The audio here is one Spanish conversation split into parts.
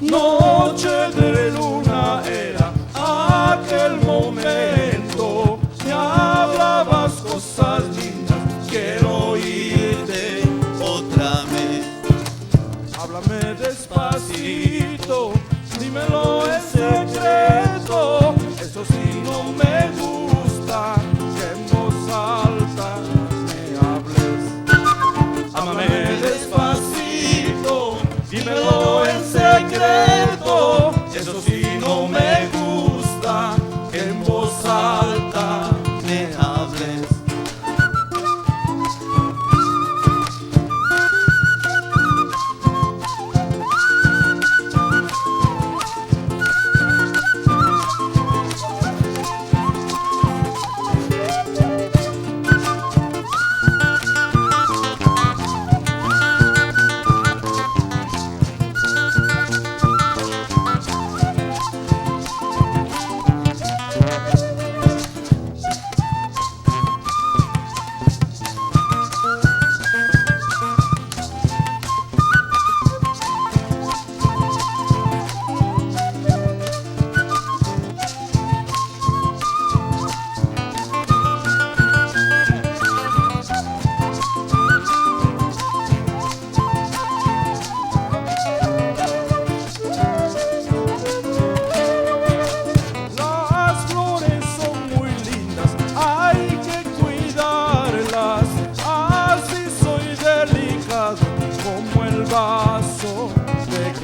noche de luna era aquel momento. Me hablabas cosas lindas, quiero oírte otra vez. Háblame despacito, dímelo en secreto. Eso sí no me gusta, que en voz alta me hables. Háblame despacito, dímelo en secreto. Eso sí no me gusta, que en voz alta me hables.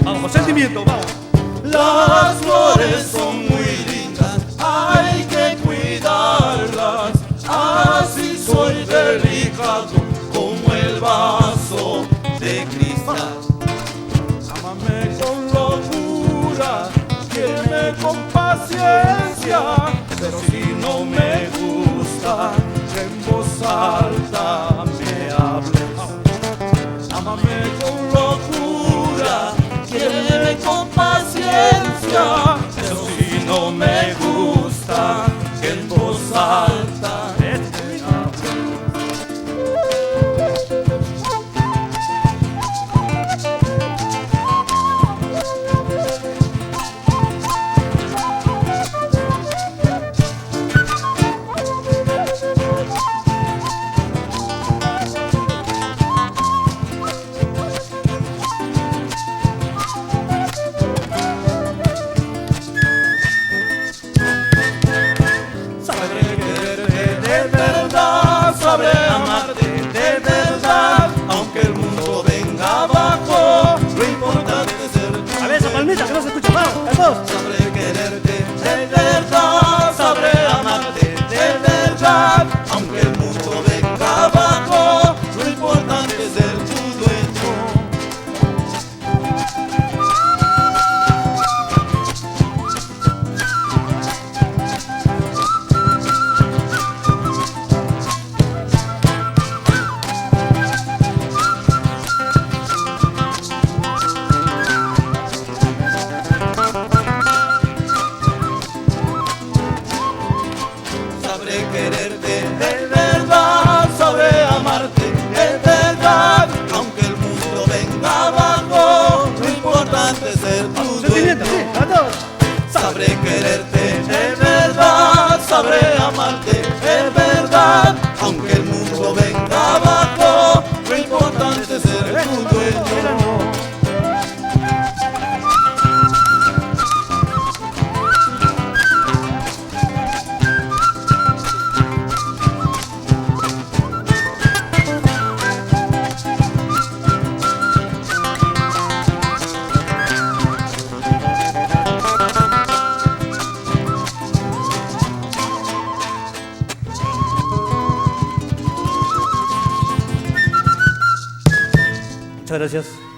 Vamos, con sentimiento, vamos. Las flores son muy lindas, hay que cuidarlas. Así soy delicado como el vaso de cristal. Ámame con locura, quiéreme con paciencia, pero si no me gusta, que en voz alta me hables. Ámame con locura, quiéreme con paciencia, pero si no me gusta, que en voz alta me hables. Sabré amarte de verdad, aunque el mundo venga abajo, lo importante es ser tú. A ver, esa palmita que no se escucha, vamos, vamos. Sabré quererte de verdad, sabré amarte de verdad, aunque el mundo venga abajo, lo importante es ser tu dueño. Sabré quererte de verdad, sabré amarte de verdad, aunque el mundo venga abajo, lo importante es ser tu Sentimiento, dueño. sí, a todos. Sabré quererte de verdad, sabré amarte de verdad, aunque el mundo venga abajo, lo importante es ser tu dueño. Muchas gracias.